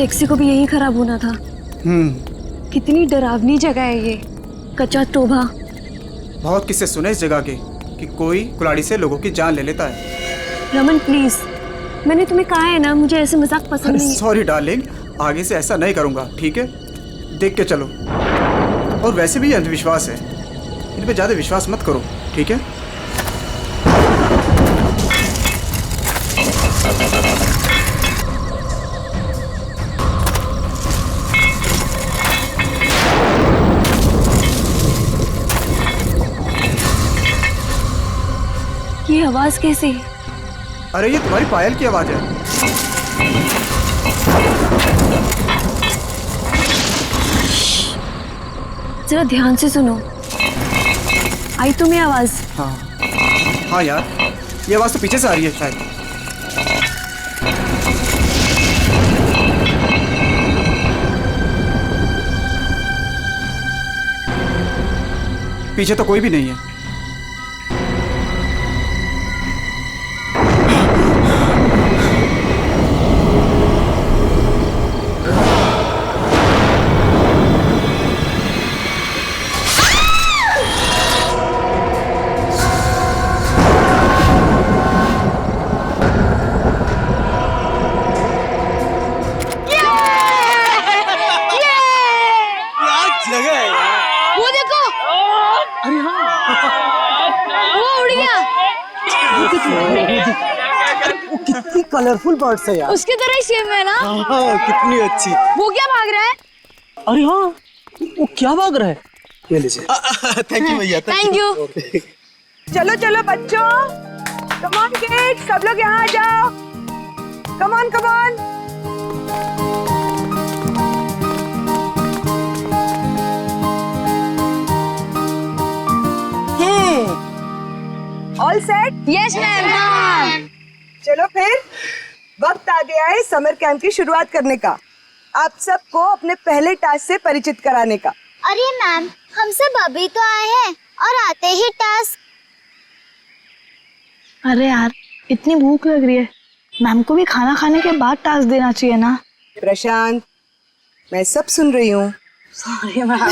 Taxi को भी यहीं खराब होना था। कितनी डरावनी जगह है ये, कच्चा टोभा। बहुत किस्से सुने इस जगह के कि कोई कुल्हाड़ी से लोगों की जान ले लेता है। रमन प्लीज, मैंने तुम्हें कहा है ना, मुझे ऐसे मजाक पसंद नहीं है। सॉरी डार्लिंग, आगे से ऐसा नहीं करूंगा, ठीक है? देख के चलो। और वैसे भी ये अंधविश्वास है, इन पे ज्यादा विश्वास मत करो, ठीक है? ये आवाज कैसी? अरे ये तुम्हारी पायल की आवाज है। जरा ध्यान से सुनो, आई तुम्हें आवाज? हाँ यार, ये आवाज तो पीछे से आ रही है शायद। पीछे तो कोई भी नहीं है। वो देखो, अरे हाँ, वो उड़ गया। वो कितनी कलरफुल बर्ड्स है यार। उसकी तरह ही सेम है ना? हाँ, कितनी अच्छी। वो क्या भाग रहा है? अरे हाँ, वो क्या भाग रहा है? ये लीजिए। थैंक यू भैया। Thank you. चलो चलो बच्चों, कम ऑन किड्स, सब लोग यहाँ आ जाओ। Come on come on. All set? Yes ma'am. चलो फिर वक्त आ गया है समर कैंप की शुरुआत करने का। आप सबको अपने पहले टास्क से परिचित कराने का। अरे मैम, हम सब अभी तो आए हैं और आते ही टास्क। अरे यार, इतनी भूख लग रही है, मैम को भी खाना खाने के बाद टास्क देना चाहिए ना। प्रशांत, मैं सब सुन रही हूँ। Sorry ma'am.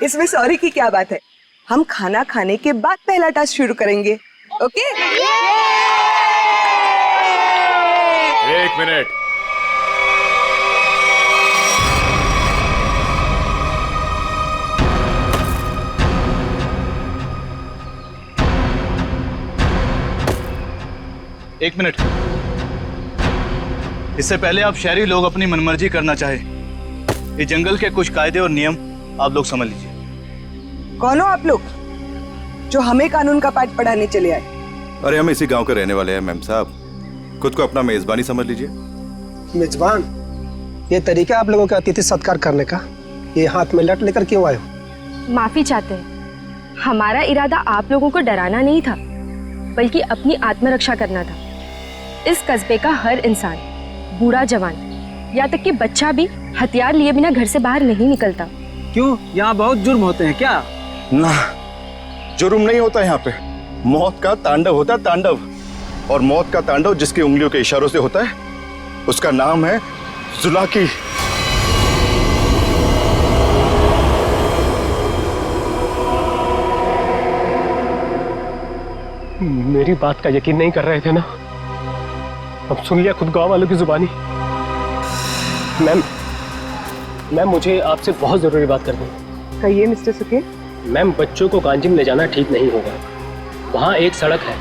इसमें सॉरी की क्या बात है? हम खाना खाने के बाद पहला टास्क शुरू करेंगे, ओके? एक मिनट। एक मिनट। इससे पहले आप शहरी लोग अपनी मनमर्जी करना चाहे, ये जंगल के कुछ कायदे और नियम आप लोग समझ लीजिए। कौन हो आप लोग जो हमें कानून का पाठ पढ़ाने चले आए? अरे हम इसी गांव के रहने वाले हैं मैम साहब, खुद को अपना मेजबानी समझ लीजिए। मेजबान? ये तरीका आप लोगों का अतिथि सत्कार करने का, ये हाथ में लट लेकर क्यों आए हो? माफी चाहते हैं, हमारा इरादा आप लोगों को डराना नहीं था, बल्कि अपनी आत्मरक्षा करना था। इस कस्बे का हर इंसान, बूढ़ा जवान, या तक कि बच्चा भी हथियार लिए बिना घर से बाहर नहीं निकलता। क्यों, यहाँ बहुत जुर्म होते हैं क्या? ना, जुर्म नहीं होता यहाँ पे, मौत का तांडव होता है, तांडव। और मौत का तांडव जिसकी उंगलियों के इशारों से होता है, उसका नाम है जुलाकी। मेरी बात का यकीन नहीं कर रहे थे ना? अब सुन लिया खुद गांव वालों की जुबानी। मैम, मुझे आपसे बहुत जरूरी बात करनी है। कहिए मिस्टर सुके। मैम, बच्चों को कांजिम ले जाना ठीक नहीं होगा। वहाँ एक सड़क है,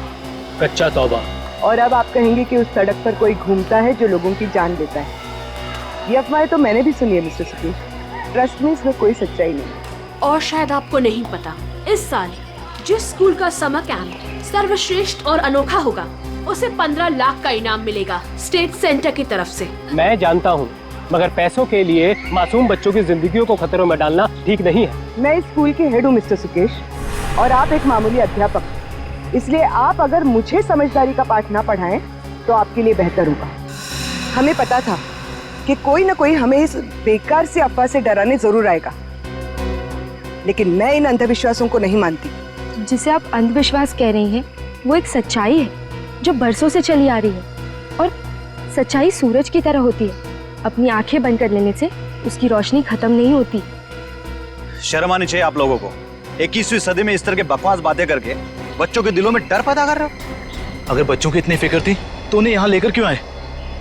कच्चा तौबा। और अब आप कहेंगे कि उस सड़क पर कोई घूमता है जो लोगों की जान लेता है। ये अफवाहें तो मैंने भी सुनी है मिस्टर सुके। ट्रस्ट में इसमें कोई सच्चाई नहीं। और शायद आपको नहीं पता, इस साल जिस स्कूल का समर कैंप सर्वश्रेष्ठ और अनोखा होगा, उसे 15 लाख का इनाम मिलेगा स्टेट सेंटर की तरफ से। मैं जानता हूँ, मगर पैसों के लिए मासूम बच्चों की जिंदगियों को खतरों में डालना ठीक नहीं है। मैं इस स्कूल के हेड हूँ मिस्टर सुकेश, और आप एक मामूली अध्यापक, इसलिए आप अगर मुझे समझदारी का पाठ ना पढ़ाएं तो आपके लिए बेहतर होगा। हमें पता था कि कोई ना कोई हमें इस बेकार से अफवाह से डराने जरूर आएगा, लेकिन मैं इन अंधविश्वासों को नहीं मानती। जिसे आप अंधविश्वास कह रही हैं, वो एक सच्चाई है जो बरसों से चली आ रही है, और सच्चाई सूरज की तरह होती है, अपनी आंखें बंद कर लेने से उसकी रोशनी खत्म नहीं होती। शर्म आनी चाहिए आप लोगों को। 21वीं सदी में इस तरह के बकवास बातें करके बच्चों के दिलों में डर पैदा कर रहे हो। अगर बच्चों की इतनी फिक्र थी तो उन्हें यहाँ लेकर क्यों आए?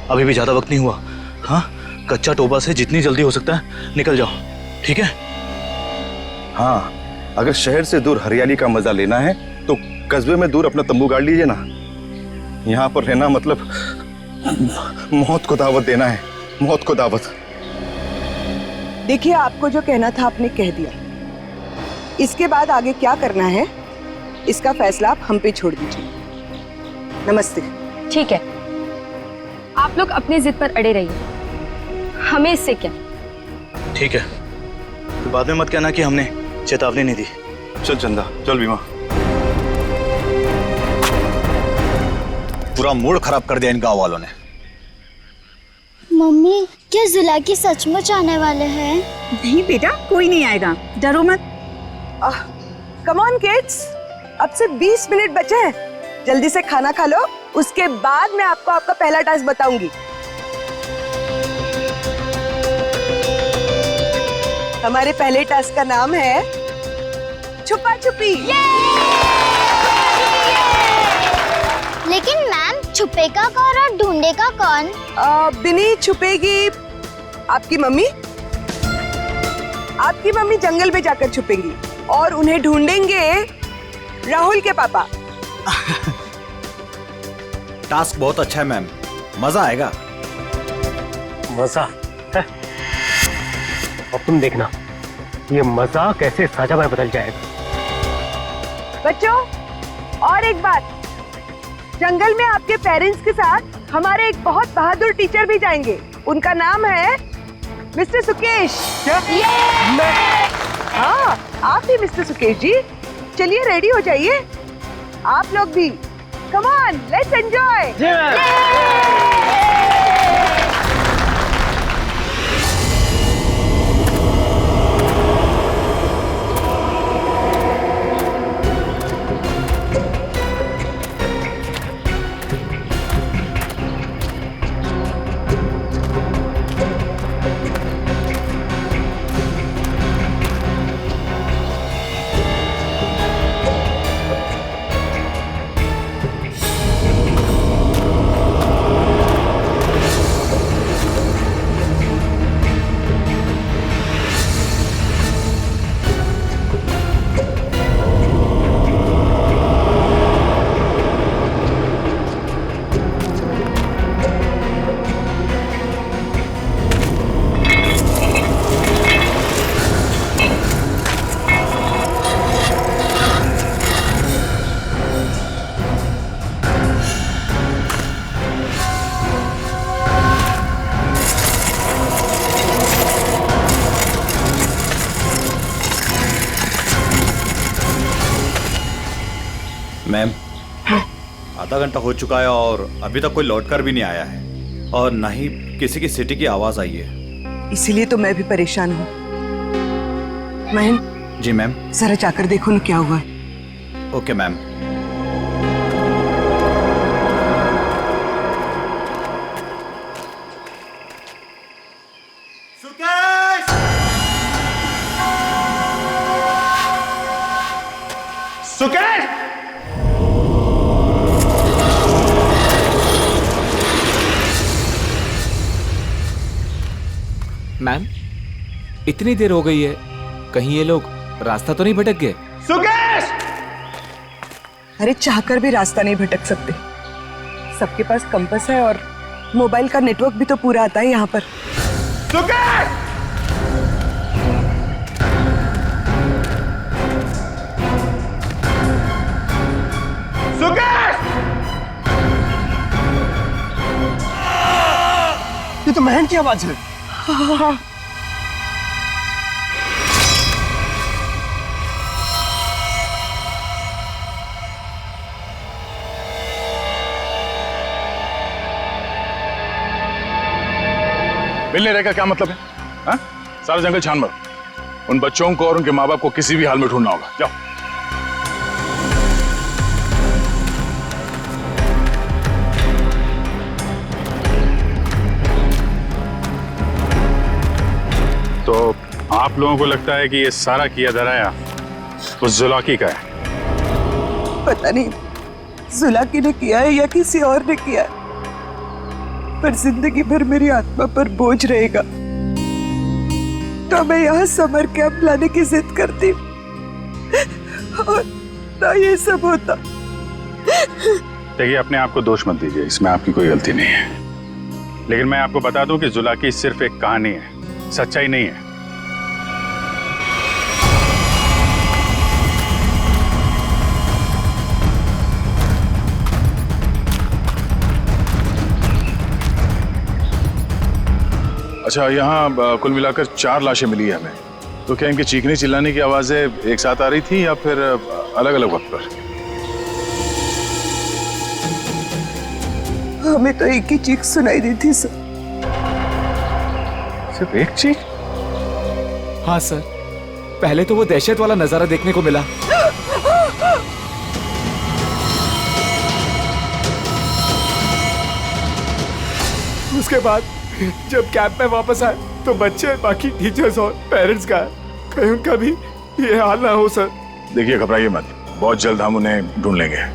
अभी भी ज्यादा वक्त नहीं हुआ। हाँ, कच्चा टोबा से जितनी जल्दी हो सकता है निकल जाओ, ठीक है? हाँ, अगर शहर से दूर हरियाली का मजा लेना है तो कस्बे में दूर अपना तंबू गाड़ लीजिए ना। यहाँ पर रहना मतलब मौत को दावत देना है, मौत को दावत। देखिए, आपको जो कहना था आपने कह दिया। इसके बाद आगे क्या करना है इसका फैसला आप हम पे छोड़ दीजिए। नमस्ते। ठीक है, आप लोग अपनी जिद पर अड़े रहिए, हमें इससे क्या। ठीक है, तो बाद में मत कहना कि हमने चेतावनी नहीं दी। चल चंदा, चल बीमा। पूरा मूड खराब कर दिया इन गांव वालों ने। मम्मी, क्या जुलाकी सचमुच आने वाले हैं? नहीं बेटा, कोई नहीं आएगा, डरो मत। कम ऑन किड्स, अब से 20 मिनट बचे हैं। जल्दी से खाना खा लो, उसके बाद मैं आपको आपका पहला टास्क बताऊंगी। हमारे पहले टास्क का नाम है छुपा छुपी। लेकिन मैम, छुपेगा कौन और ढूंढेगा कौन? बिनी छुपेगी आपकी मम्मी। आपकी मम्मी जंगल में जाकर छुपेंगी और उन्हें ढूंढेंगे राहुल के पापा। टास्क बहुत अच्छा है मैम, मजा आएगा। मजा है? अब तुम देखना ये मजा कैसे सजा में बदल जाएगा। बच्चों, और एक बात, जंगल में आपके पेरेंट्स के साथ हमारे एक बहुत बहादुर टीचर भी जाएंगे। उनका नाम है मिस्टर सुकेश। क्या? हाँ, आप ही मिस्टर सुकेश जी। चलिए रेडी हो जाइए, आप लोग भी। Come on, let's enjoy. Ma'am, आधा घंटा हो चुका है और अभी तक कोई लौट कर भी नहीं आया है और ना ही किसी की सीटी की आवाज आई है। इसीलिए तो मैं भी परेशान हूँ। महन। जी मैम। जरा जाकर देखो ना क्या हुआ है। Okay ma'am. सुकेश! मैम, इतनी देर हो गई है, कहीं ये लोग रास्ता तो नहीं भटक गए? सुकेश! अरे चाहकर भी रास्ता नहीं भटक सकते। सबके पास कंपास है और मोबाइल का नेटवर्क भी तो पूरा आता है यहाँ पर। सुकेश! सुकेश! ये तो महन की आवाज है। मिलने रहने का क्या मतलब है? हा? सारा जंगल छान मर। उन बच्चों को और उनके माँ बाप को किसी भी हाल में ढूंढना होगा। जाओ। आप लोगों को लगता है कि ये सारा किया धराया उस जुलाकी का है? पता नहीं जुलाकी ने किया है या किसी और ने किया है, पर जिंदगी भर मेरी आत्मा पर बोझ रहेगा। तो मैं यहाँ समर कैंप लाने की जिद करती और ना ये सब होता। देखिए, अपने आप को दोष मत दीजिए, इसमें आपकी कोई गलती नहीं है। लेकिन मैं आपको बता दूं कि जुलाकी सिर्फ एक कहानी है, सच्चाई नहीं है। अच्छा, यहाँ कुल मिलाकर 4 लाशें मिली है हमें। तो क्या इनके चीखने चिल्लाने की आवाजें एक साथ आ रही थी या फिर अलग अलग वक्त पर? हमें तो एक ही चीख सुनाई दी थी सर। सिर्फ एक चीख? हाँ सर, पहले तो वो दहशत वाला नजारा देखने को मिला। उसके बाद जब कैंप में वापस आए तो बच्चे, बाकी टीचर्स और पेरेंट्स का कहीं उनका भी ये हाल ना हो सर। देखिए, घबराइए मत, बहुत जल्द हम उन्हें ढूंढ लेंगे।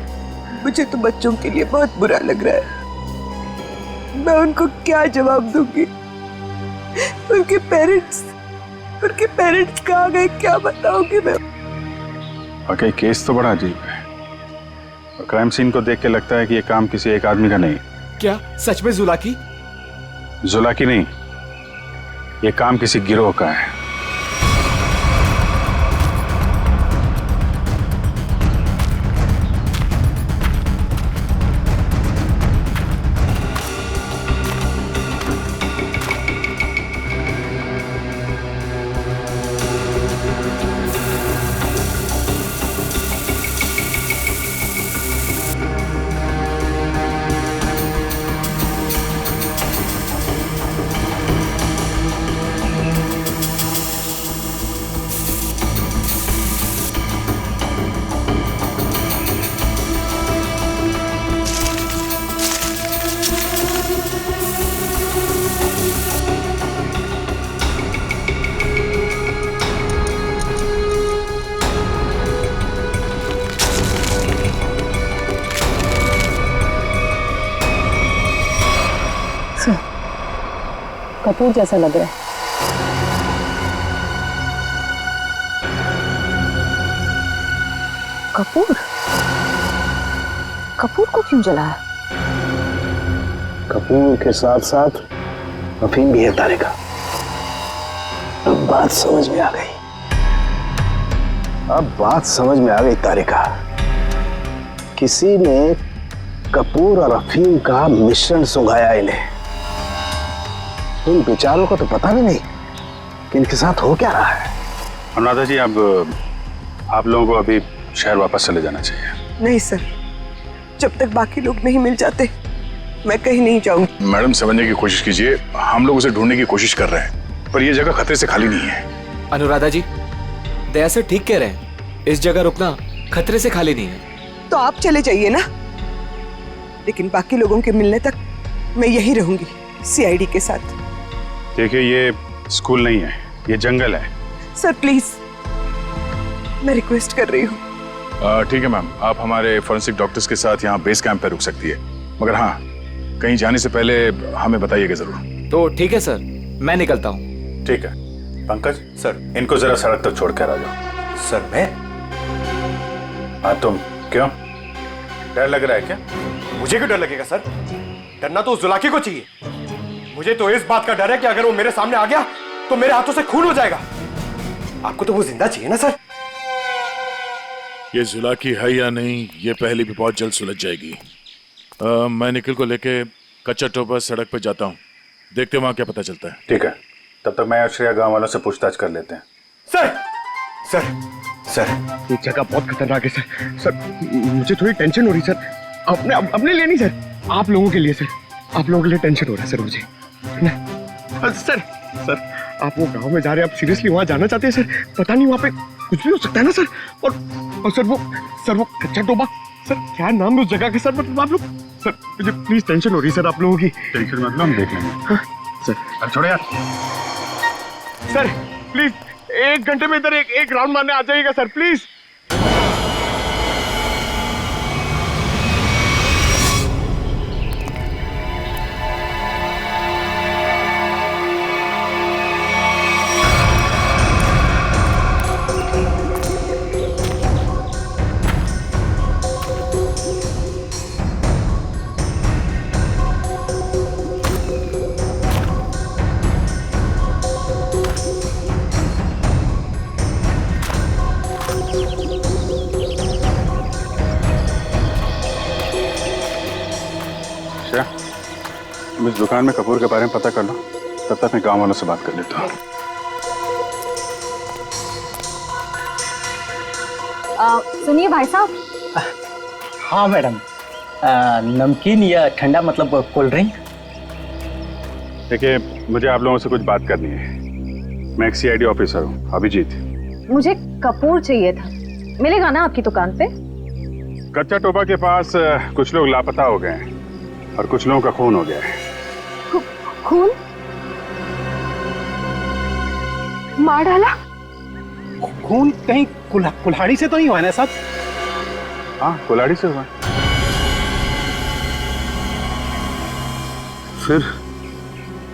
मुझे तो बच्चों के लिए बहुत बुरा लग रहा है। मैं उनको क्या जवाब दूंगी? उनके पेरेंट्स कहाँ गए, क्या बताऊंगी मैं? वाकई केस तो बड़ा अजीब है और क्राइम सीन को देख के लगता है कि ये काम किसी एक आदमी का नहीं। क्या सच में जुलाकी? जुलाकी नहीं, ये काम किसी गिरोह का है। कपूर जैसा लग रहा है। कपूर? कपूर को क्यों जलाया? कपूर के साथ साथ अफीम भी है तारिका। अब बात समझ में आ गई। तारिका, किसी ने कपूर और अफीम का मिश्रण सुंघाया इन्हें। इन बेचारों को तो पता भी नहीं कि इनके साथ हो क्या रहा है। अनुराधा जी, आप लोगों को अभी शहर वापस चले जाना चाहिए। नहीं सर, जब तक बाकी लोग नहीं मिल जाते मैं कहीं नहीं जाऊंगी। मैडम, समझने की कोशिश कीजिए, हम लोग उसे ढूंढने की कोशिश कर रहे हैं, पर यह जगह खतरे से खाली नहीं है। अनुराधा जी, दया से ठीक कह रहे हैं, इस जगह रुकना खतरे से खाली नहीं है। तो आप चले जाइए ना, लेकिन बाकी लोगों के मिलने तक मैं यहीं रहूंगी सीआईडी के साथ। देखिए, ये स्कूल नहीं है, ये जंगल है। सर प्लीज, मैं रिक्वेस्ट कर रही हूँ। ठीक है मैम, आप हमारे फॉरेंसिक डॉक्टर्स के साथ यहाँ बेस कैंप पे रुक सकती है, मगर हाँ, कहीं जाने से पहले हमें बताइएगा जरूर। तो ठीक है सर, मैं निकलता हूँ। ठीक है। पंकज सर, इनको जरा सड़क तक छोड़ कर आ जाओ। सर मैं? हाँ तुम, क्यों? डर लग रहा है क्या? मुझे क्यों डर लगेगा सर? डरना तो उस जुलाकी को चाहिए। मुझे तो इस बात का डर है कि अगर वो मेरे सामने आ गया तो मेरे हाथों से खून हो जाएगा। आपको तो वो जिंदा चाहिए ना सर? ये जुलाकी है या नहीं, ये पहले भी बहुत जल्द सुलझ जाएगी। मैं निखिल को लेके कच्चा टोपा सड़क पे जाता हूँ, देखते वहां क्या पता चलता है। ठीक है, तब तक मैं श्रेया गांव वालों से पूछताछ कर लेते हैं। सर सर सर, ये जगह बहुत खतरनाक है सर। सर मुझे थोड़ी टेंशन हो रही सर। अपने लिए नहीं सर, आप लोगों के लिए सर। आप लोगों के लिए टेंशन हो रहा है सर मुझे। सर सर, आप वो गांव में जा रहे हैं, आप सीरियसली वहां जाना चाहते हैं सर? पता नहीं वहां पे कुछ भी हो सकता है ना सर। और सर वो कच्चा टोबा, सर क्या नाम है उस जगह का सर? मतलब आप लोग, सर मुझे प्लीज टेंशन हो रही है सर आप लोगों की। टेंशन मतलब हम देख लेंगे। हाँ, सर अब छोड़ो यार। सर प्लीज 1 घंटे में इधर एक राउंड मारने आ जाइएगा सर प्लीज। तुम इस दुकान में कपूर के बारे में पता कर लो, तब तक मैं गांव वालों से बात कर लेता हूँ। सुनिए भाई साहब। हाँ मैडम, नमकीन या ठंडा मतलब कोल्ड ड्रिंक। देखिए, मुझे आप लोगों से कुछ बात करनी है। मैं एक सीआईडी ऑफिसर हूँ, अभिजीत। मुझे कपूर चाहिए था, मिलेगा ना आपकी दुकान पे? कच्चा टोपा के पास कुछ लोग लापता हो गए हैं और कुछ लोगों का खून हो गया है। खून? मार डाला? खून कहीं कुल्हाड़ी से तो नहीं हुआ ना साहब? हाँ, कुल्हाड़ी से हुआ। फिर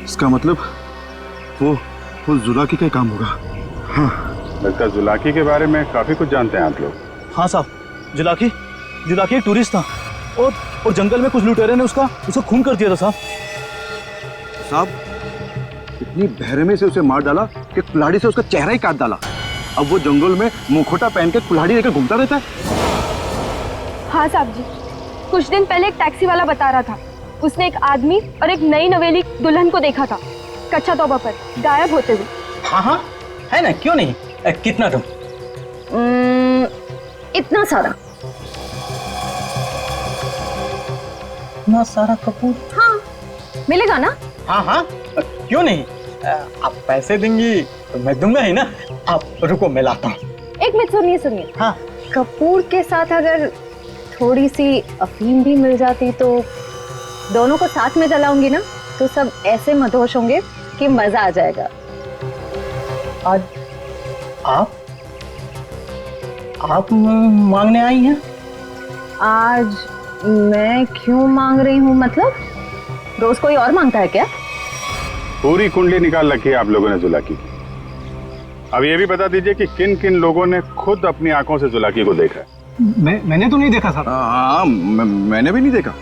इसका मतलब वो जुलाकी का काम होगा। हाँ, लगता है जुलाकी के बारे में काफी कुछ जानते हैं आप लोग। हाँ साहब, जुलाकी एक टूरिस्ट था और जंगल में कुछ लुटेरे ने उसका खून कर दिया था साहब। इतनी बहरमी से उसे मार डाला कि कुल्हाड़ी से उसका चेहरा ही काट डाला। अब वो जंगल में मुखौटा पहन के कुल्हाड़ी लेकर घूमता रहता है। हाँ साहब जी, कुछ दिन पहले एक टैक्सी वाला बता रहा था, उसने एक आदमी और एक नई नवेली दुल्हन को देखा था कच्चा तोबा पर गायब होते हुए। हाँ है ना, क्यों नहीं। कितना तुम? इतना सारा। इतना सारा कपूर? हाँ, मिलेगा ना? हाँ, क्यों नहीं। आप पैसे देंगी तो मैं दूंगा ही ना। आप रुको, मैं लाता हूँ। एक मिनट, सुनिए। हाँ, कपूर के साथ अगर थोड़ी सी अफीम भी मिल जाती तो दोनों को साथ में जलाऊंगी ना, तो सब ऐसे मदहोश होंगे कि मजा आ जाएगा। आज आप मांगने आई हैं? आज मैं क्यों मांग रही हूँ मतलब? रोज कोई और मांगता है क्या? पूरी कुंडली निकाल रखी है आप लोगों ने जुलाकी की। अब ये भी बता दीजिए कि किन किन लोगों ने खुद अपनी आंखों से जुलाकी को देखा है। मैंने तो नहीं देखा साहब। हाँ, मैंने भी नहीं देखा।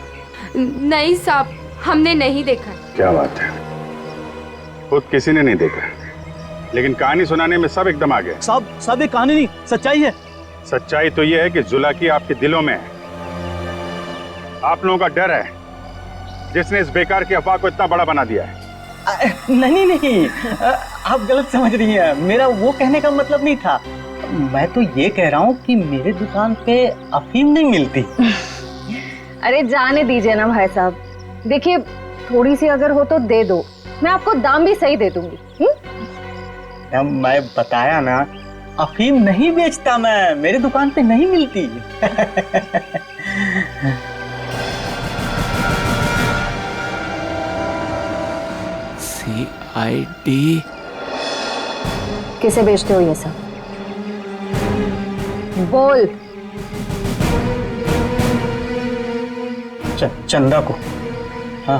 नहीं साहब, हमने नहीं देखा। क्या बात है, खुद किसी ने नहीं देखा, लेकिन कहानी सुनाने में सब एकदम आ गए। साहब ये कहानी नहीं, सच्चाई है। सच्चाई तो ये है कि जुलाकी आपके दिलों में है। आप लोगों का डर है जिसने इस बेकार की अफवाह को इतना बड़ा बना दिया है। नहीं, आप गलत समझ रही हैं। मेरा वो कहने का मतलब नहीं था। मैं तो ये कह रहा हूँ कि मेरे दुकान पे अफीम नहीं मिलती। अरे जाने दीजिए ना भाई साहब, देखिए थोड़ी सी अगर हो तो दे दो, मैं आपको दाम भी सही दे दूंगी। मैं बताया ना, अफीम नहीं बेचता मैं, मेरे दुकान पे नहीं मिलती। CID किसे बेचते हो ये सब? बोल। चंदा को। हाँ,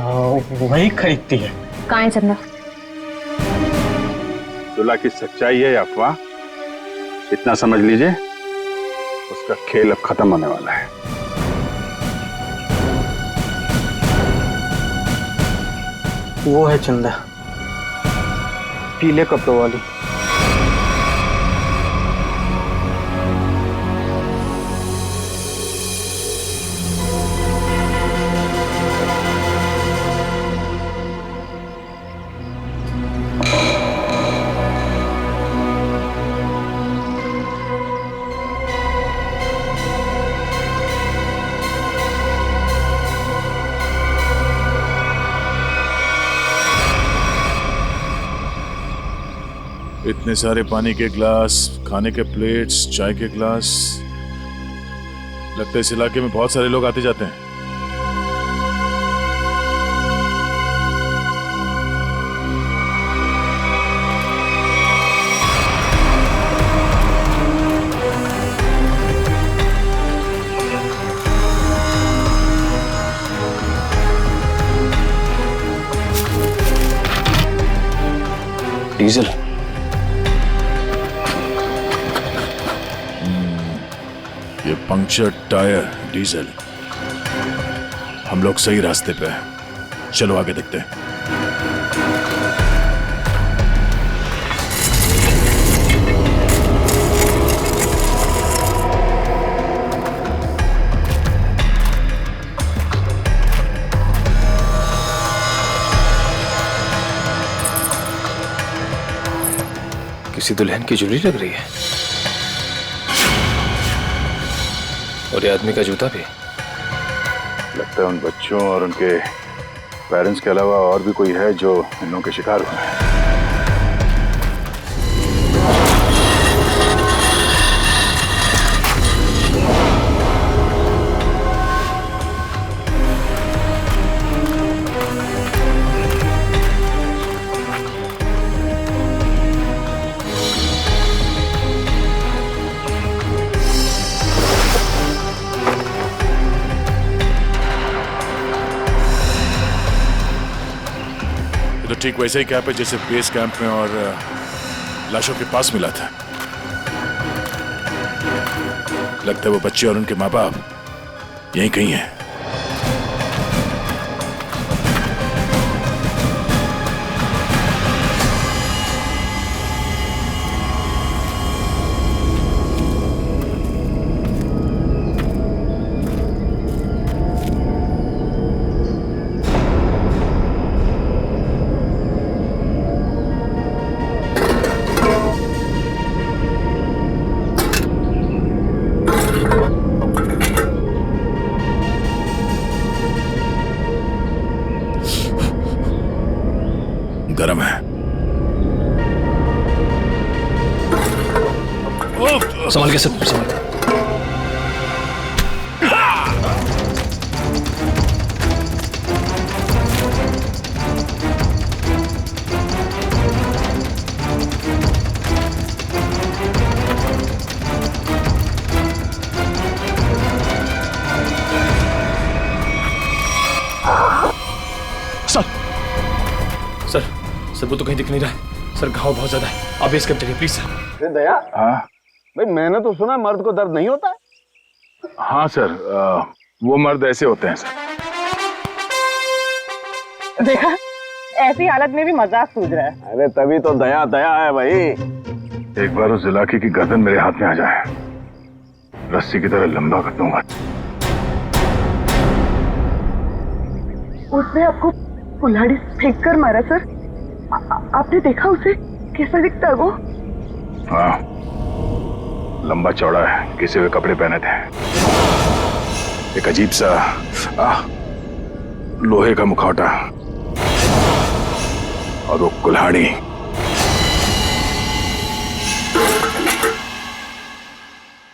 वही खरीदती है। कहाँ है चंदा? जुलाकी सच्चाई है या अफवाह, इतना समझ लीजिए, उसका खेल अब खत्म होने वाला है। वो है चंदा, पीले कपड़ों वाली। इतने सारे पानी के ग्लास, खाने के प्लेट्स, चाय के ग्लास। लगता है इस इलाके में बहुत सारे लोग आते जाते हैं। डीजल। ये पंक्चर टायर डीजल। हम लोग सही रास्ते पे हैं। चलो आगे देखते हैं। किसी दुल्हन की ज्वेलरी लग रही है और ये आदमी का जूता भी। लगता है उन बच्चों और उनके पेरेंट्स के अलावा और भी कोई है जो इन लोगों के शिकार हुए हैं। तो ठीक वैसे ही कैप है जैसे बेस कैंप में और लाशों के पास मिला था। लगता है वो बच्चे और उनके माँ बाप यहीं कहीं हैं। गरम है। संभाल के सर, संभाल के। सर सर वो तो कहीं दिख नहीं रहा है सर। घाव बहुत ज्यादा है। आप बेस कैंप चलिए प्लीज सर। दया, हाँ भाई मैंने तो सुना मर्द को दर्द नहीं होता है। हाँ सर, वो मर्द ऐसे होते हैं सर। देखा, ऐसी हालत में भी मजाक सूझ रहा है। अरे तभी तो दया दया है भाई। एक बार उस जिलाकी की गर्दन मेरे हाथ में आ जाए, रस्सी की तरह लंबा कर दूंगा। उसने आपको कुल्हाड़ी फेंक कर मारा सर। आपने देखा उसे कैसा दिखता है वो? हाँ, लंबा चौड़ा है, घिसे हुए कपड़े पहने थे, एक अजीब सा लोहे का मुखौटा और वो कुल्हाड़ी।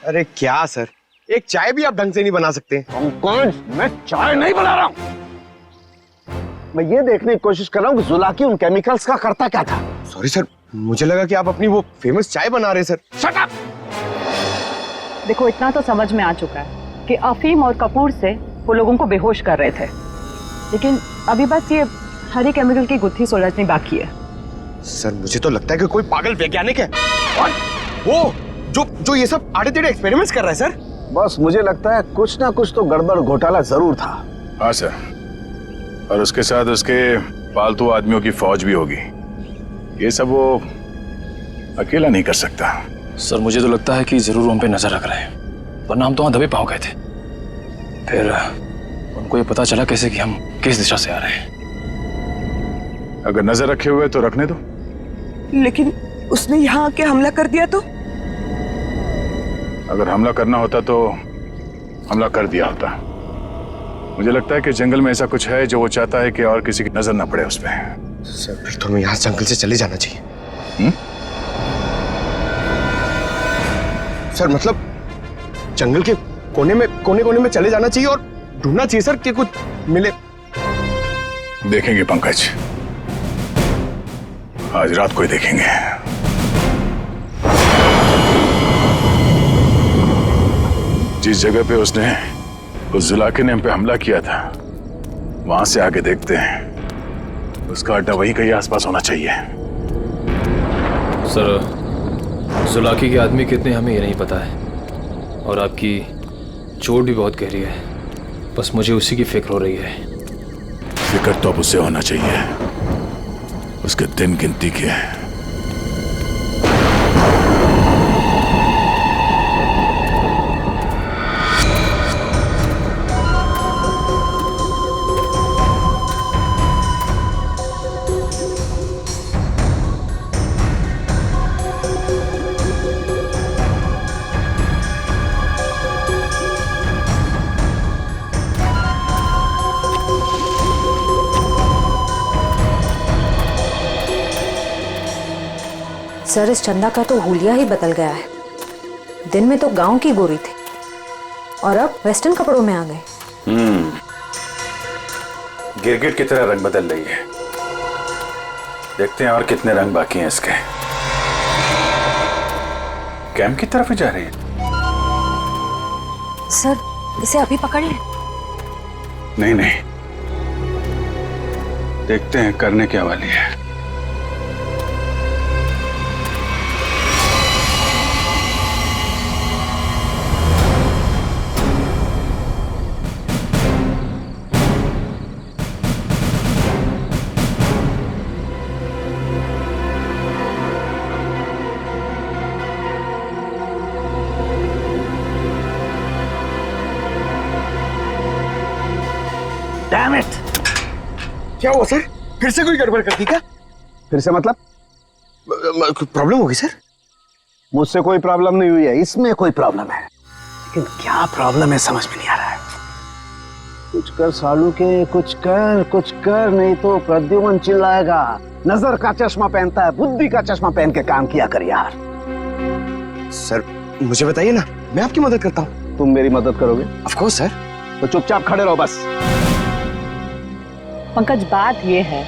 अरे क्या सर, एक चाय भी आप ढंग से नहीं बना सकते? पंकज, मैं चाय नहीं बना रहा हूं। मैं ये देखने की कोशिश कर रहा हूँ कि जुलाकी उन केमिकल्स का करता क्या था। सॉरी सर, मुझे लगा कि आप अपनी वो फेमस चाय बना रहे सर। Shut up! देखो, इतना तो समझ में आ चुका है कि अफीम और कपूर से वो लोगों को बेहोश कर रहे थे, लेकिन अभी बस ये हरी केमिकल की गुत्थी सुलझनी बाकी है। सर मुझे तो लगता है कि कोई पागल वैज्ञानिक है और वो जो ये सब आड़े टेढ़े एक्सपेरिमेंट्स कर रहा है सर। बस मुझे लगता है कुछ ना कुछ तो गड़बड़ घोटाला जरूर था। हाँ सर, और उसके साथ उसके पालतू आदमियों की फौज भी होगी। ये सब वो अकेला नहीं कर सकता। सर मुझे तो लगता है कि जरूर हम पे नजर रख रहे हैं, वरना हम तो वहां दबे पांव गए थे। फिर उनको ये पता चला कैसे कि हम किस दिशा से आ रहे हैं। अगर नजर रखे हुए तो रखने दो। लेकिन उसने यहाँ आके हमला कर दिया तो? अगर हमला करना होता तो हमला कर दिया होता। मुझे लगता है कि जंगल में ऐसा कुछ है जो वो चाहता है कि और किसी की नजर ना पड़े उस पर। सर फिर तो हमें यहाँ जंगल से चले जाना चाहिए। सर मतलब जंगल के कोने में चले जाना चाहिए और ढूंढना चाहिए सर कि कुछ मिले। देखेंगे पंकज, आज रात को ही देखेंगे। जिस जगह पे उसने उस जुलाके ने हम पे हमला किया था, वहां से आगे देखते हैं। उसका अड्डा वहीं कहीं आसपास होना चाहिए। सर, जुलाकी के आदमी कितने हमें ये नहीं पता है, और आपकी चोट भी बहुत गहरी है। बस मुझे उसी की फिक्र हो रही है। फिक्र तो अब उसे होना चाहिए, उसके दिन गिनती के हैं। सर, इस चंदा का तो हुलिया ही बदल गया है। दिन में तो गांव की गोरी थी और अब वेस्टर्न कपड़ों में आ गए। गिरगिट की तरह रंग बदल रही है। देखते हैं और कितने रंग बाकी हैं इसके। कैंप की तरफ ही जा रही है। सर, इसे अभी पकड़ लें? नहीं नहीं, देखते हैं करने क्या वाली है। Damn it! क्या हुआ सर? फिर से कोई गड़बड़ कर दी क्या? फिर से मतलब? प्रॉब्लम होगी सर? मुझसे कोई प्रॉब्लम नहीं हुई है, इसमें कोई प्रॉब्लम है। लेकिन क्या प्रॉब्लम है समझ में नहीं आ रहा है। कुछ कर सालू के, कुछ कर, नहीं तो प्रद्युमन चिल्लाएगा। नजर का चश्मा पहनता है, बुद्धि का चश्मा पहन के काम किया कर यार। सर मुझे बताइए ना, मैं आपकी मदद करता हूँ। तुम मेरी मदद करोगे? Of course sir. तो चुपचाप खड़े रहो बस। पंकज, बात ये है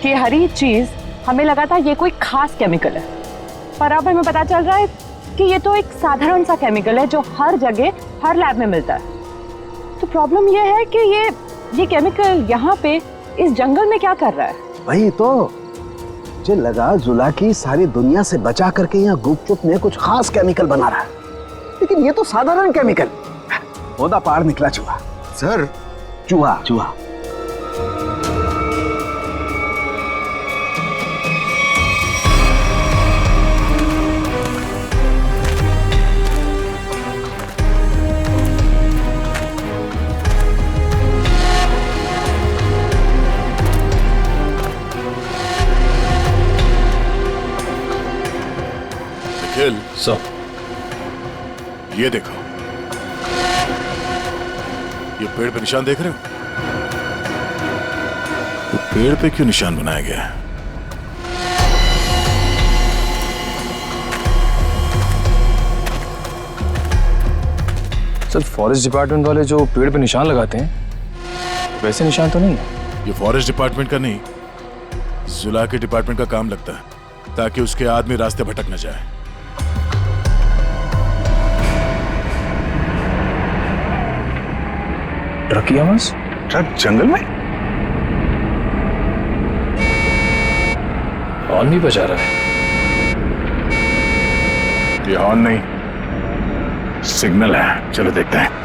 कि हर एक चीज हमें लगा था ये कोई खास केमिकल है, पर अब हमें पता चल रहा है कि ये तो एक साधारण सा केमिकल है जो हर जगह हर लैब में मिलता है। तो प्रॉब्लम ये है कि ये केमिकल यहाँ पे इस जंगल में क्या कर रहा है? वही तो मुझे लगा जुलाकी सारी दुनिया से बचा करके यहाँ गुपचुप में कुछ खास केमिकल बना रहा है, लेकिन ये तो साधारण केमिकल। ओदा पार निकला चूहा। सर चूहा चूहा। निखिल, सर, ये देखो, ये पेड़ पे निशान देख रहे हो? तो पेड़ पे क्यों निशान बनाया गया है? सर, फॉरेस्ट डिपार्टमेंट वाले जो पेड़ पे निशान लगाते हैं वैसे निशान तो नहीं है। ये फॉरेस्ट डिपार्टमेंट का नहीं, जुलाकी डिपार्टमेंट का काम लगता है, ताकि उसके आदमी रास्ते भटक न जाए। ट्रक की आवाज? ट्रक जंगल में? हॉर्न भी बजा रहा है। ये हॉर्न नहीं, सिग्नल है। चलो देखते हैं।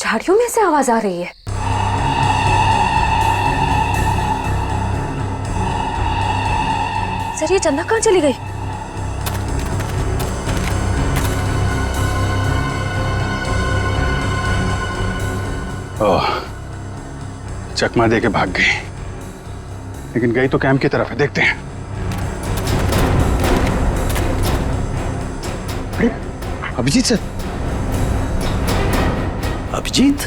झाड़ियों में से आवाज आ रही है। सर ये चंदा कहाँ चली गई? ओह, चकमा दे के भाग गई, लेकिन गई तो कैंप की तरफ है। देखते हैं। अरे Abhijit sir. Abhijit?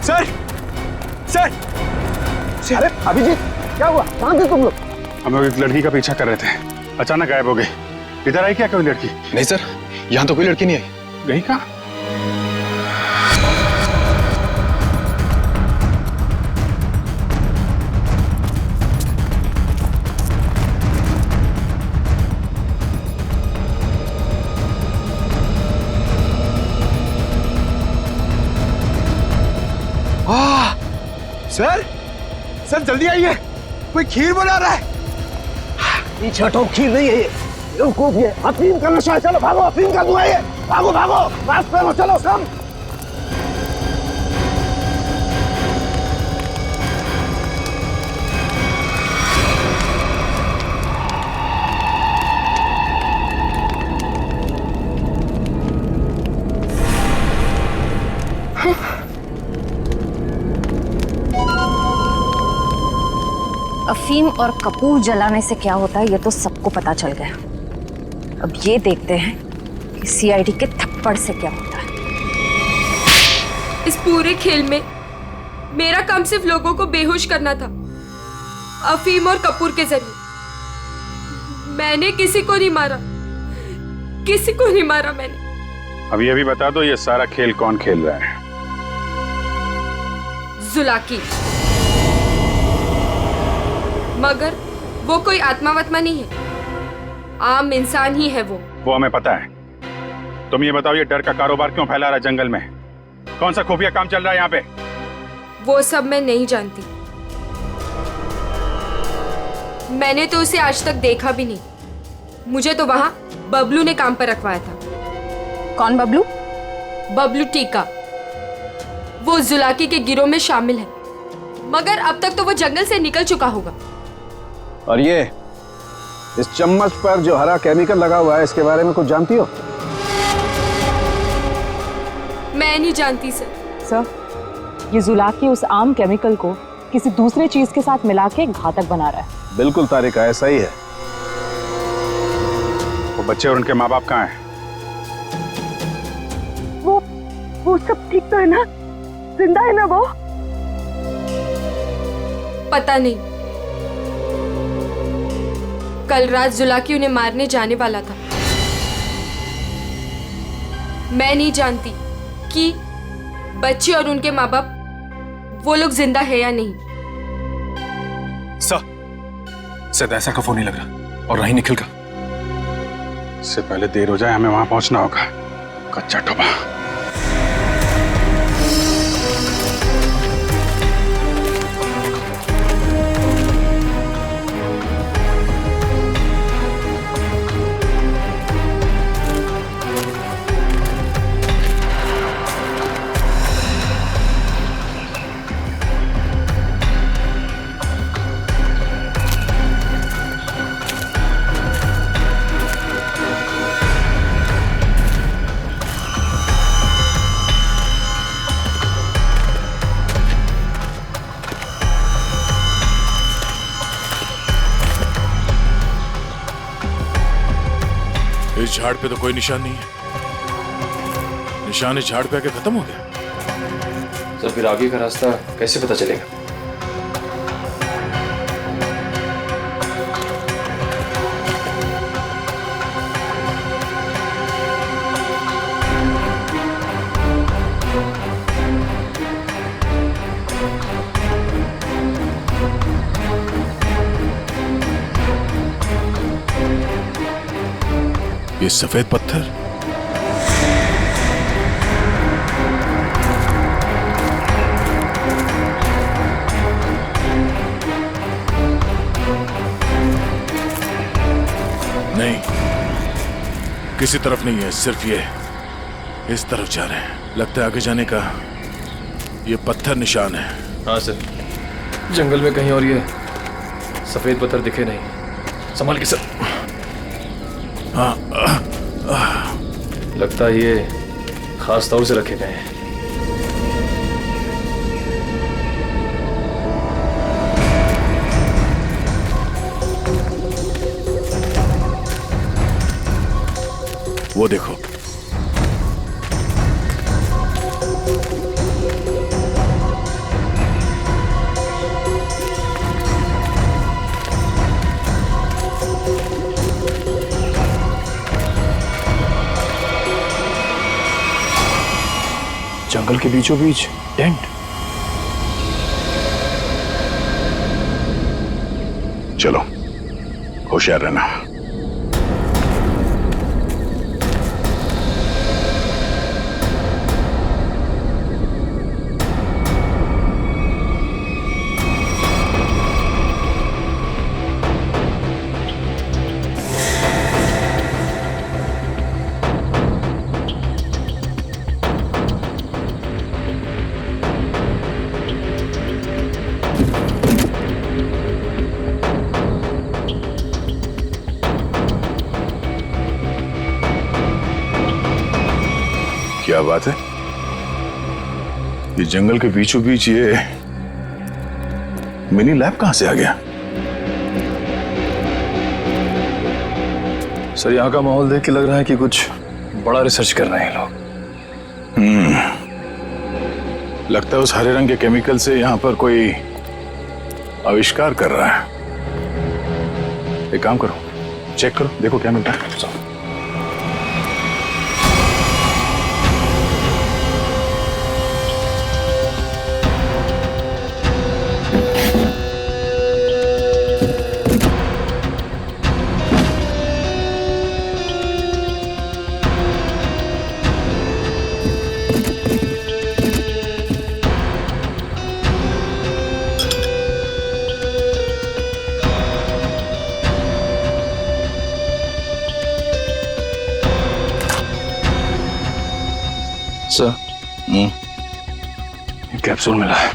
Sir sir अरे अभिजीत, क्या हुआ? कहाँ थे तुम लोग? हम लोग एक लड़की का पीछा कर रहे थे, अचानक गायब हो गई। इधर आई क्या कोई लड़की? नहीं सर, यहाँ तो कोई लड़की नहीं आई। गई कहाँ? सर सर जल्दी आइए, कोई खीर बना रहा है। ये छठो खीर नहीं है, ये बेवकूफ, ये अफीम का नशा है। चलो भागो, अफीम का धुआं है। भागो भागो, रास्ते में चलो सब। अफीम और कपूर जलाने से क्या होता है ये तो सबको पता चल गया। अब ये देखते हैं कि सीआईडी के थप्पड़ से क्या होता है। इस पूरे खेल में मेरा काम सिर्फ लोगों को बेहोश करना था, अफीम और कपूर के जरिए। मैंने किसी को नहीं मारा, किसी को नहीं मारा मैंने। अब ये भी बता दो, ये सारा खेल कौन खेल रहा है? जुलाकी। मगर वो कोई आत्मा वत्मा नहीं है, आम इंसान ही है वो हमें पता है। तुम ये बताओ, ये डर का कारोबार क्यों फैला रहा है जंगल में? कौन सा खुफिया काम चल रहा है यहाँ पे? वो सब मैं नहीं जानती, मैंने तो उसे आज तक देखा भी नहीं। मुझे तो वहां बबलू ने काम पर रखवाया था। कौन बबलू? बबलू टीका। वो जुलाकी के गिरोह में शामिल है, मगर अब तक तो वो जंगल से निकल चुका होगा। और ये इस चम्मच पर जो हरा केमिकल लगा हुआ है, इसके बारे में कुछ जानती हो? मैं नहीं जानती सर। सर, ये जुलाकी उस आम केमिकल को किसी दूसरे चीज के साथ मिला के घातक बना रहा है। बिल्कुल तारिका, ऐसा ही है। वो बच्चे और उनके माँ बाप कहाँ हैं? वो सब ठीक तो है ना? जिंदा है ना वो? पता नहीं, कल रात जुलाकी उन्हें मारने जाने वाला था। मैं नहीं जानती कि बच्चे और उनके माँ बाप वो लोग जिंदा है या नहीं। शायद ऐसा का फोन नहीं लग रहा, और नहीं निखिल का। इससे पहले देर हो जाए, हमें वहां पहुंचना होगा। कच्चा टोबा। इस झाड़ पे तो कोई निशान नहीं है। निशान इस झाड़ पे आके खत्म हो गया। सर फिर आगे का रास्ता कैसे पता चलेगा? ये सफेद पत्थर, नहीं, किसी तरफ नहीं है, सिर्फ ये इस तरफ जा रहे हैं। लगता है आगे जाने का ये पत्थर निशान है। हाँ सर, जंगल में कहीं और ये सफेद पत्थर दिखे नहीं। संभाल के सर। हाँ, लगता है ये खास तौर से रखे गए हैं। वो देखो, जंगल के बीचों बीच टेंट। चलो होशियार रहना। क्या बात है, ये जंगल के बीचों बीच ये मिनी लैब कहां से आ गया? सर यहाँ का माहौल देख के लग रहा है कि कुछ बड़ा रिसर्च कर रहे हैं लोग। लगता है उस हरे रंग के केमिकल से यहाँ पर कोई आविष्कार कर रहा है। एक काम करो, चेक करो, देखो क्या मिलता है। सर, कैप्सूल मिला है।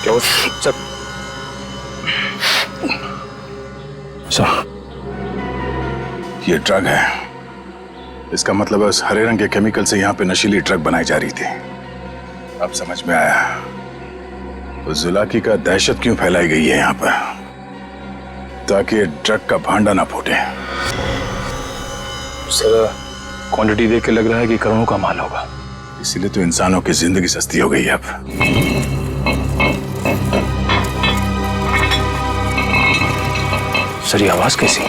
क्या सर? सर, ये ड्रग है। इसका मतलब है उस हरे रंग के केमिकल से यहाँ पे नशीली ड्रग बनाई जा रही थी। अब समझ में आया उस जुलाकी का दहशत क्यों फैलाई गई है यहाँ पर, ताकि ये ड्रग का भांडा ना फूटे। सर, क्वांटिटी देख के लग रहा है कि करोड़ों का माल होगा। इसीलिए तो इंसानों की जिंदगी सस्ती हो गई है अब। सर, ये आवाज कैसी?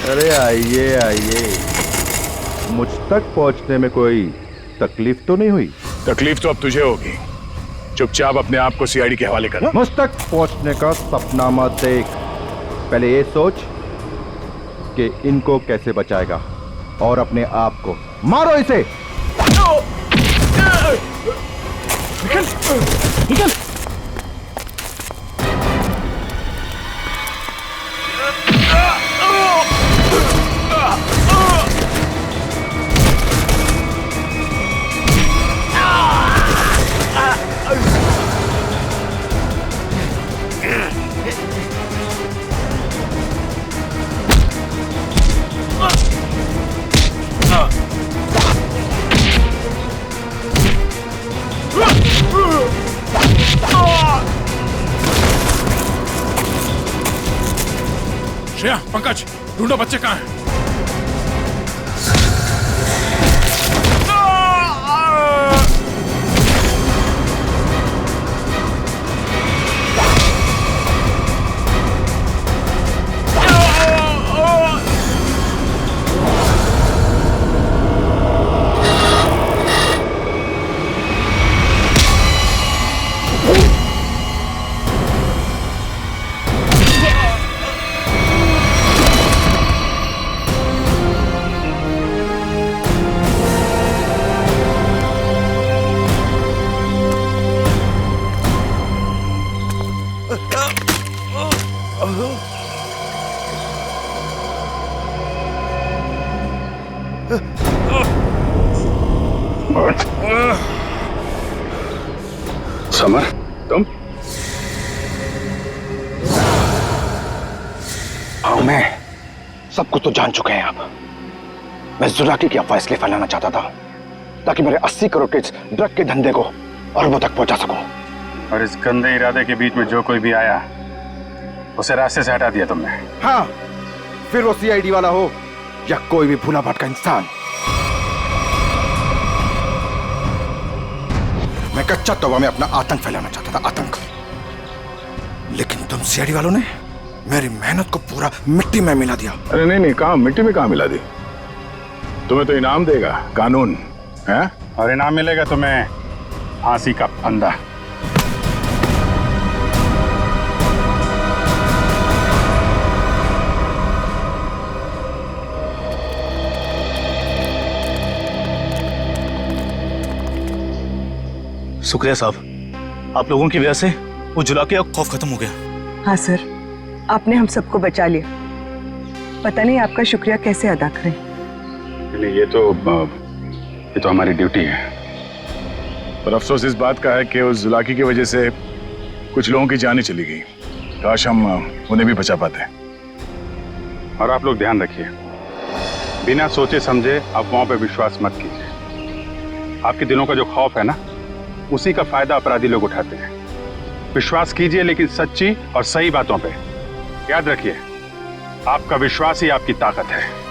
अरे आइए आइए, मुझ तक पहुंचने में कोई तकलीफ तो नहीं हुई? तकलीफ तो अब तुझे होगी। चुपचाप अपने आप को सीआईडी के हवाले कर। मुझ तक पहुंचने का सपना मत देख, पहले ये सोच कि इनको कैसे बचाएगा और अपने आप को। मारो इसे। निकल, निकल। श्रेया, पंकज, ढूंढो बच्चे कहाँ हैं। समर, तुम? हाँ, मैं सब कुछ तो जान चुके हैं आप। मैं जुलाकी की अफवाह इसलिए फैलाना चाहता था ताकि मेरे 80 करोड़ के इस ड्रग के धंधे को अरबों तक पहुंचा सकूं। और इस गंदे इरादे के बीच में जो कोई भी आया उसे रास्ते से हटा दिया तुमने। हाँ, फिर वो सीआईडी वाला हो या कोई भी भूला भटका इंसान। मैं कच्चा तौबा में अपना आतंक फैलाना चाहता था, आतंक। लेकिन तुम सीआईडी वालों ने मेरी मेहनत को पूरा मिट्टी में मिला दिया। अरे नहीं, कहाँ मिट्टी में कहाँ मिला दी? तुम्हें तो इनाम देगा कानून है? और इनाम मिलेगा तुम्हें फांसी का फंदा। शुक्रिया साहब, आप लोगों की वजह से वो जुलाकी का खौफ खत्म हो गया। हाँ सर, आपने हम सबको बचा लिया। पता नहीं आपका शुक्रिया कैसे अदा करें। नहीं, ये तो हमारी ड्यूटी है। पर अफसोस इस बात का है कि उस जुलाकी की वजह से कुछ लोगों की जान ही चली गई। काश हम उन्हें भी बचा पाते। और आप लोग ध्यान रखिए, बिना सोचे समझे अफवाहों पे विश्वास मत कीजिए। आपके दिलों का जो खौफ है ना, उसी का फायदा अपराधी लोग उठाते हैं। विश्वास कीजिए लेकिन सच्ची और सही बातों पे। याद रखिए, आपका विश्वास ही आपकी ताकत है।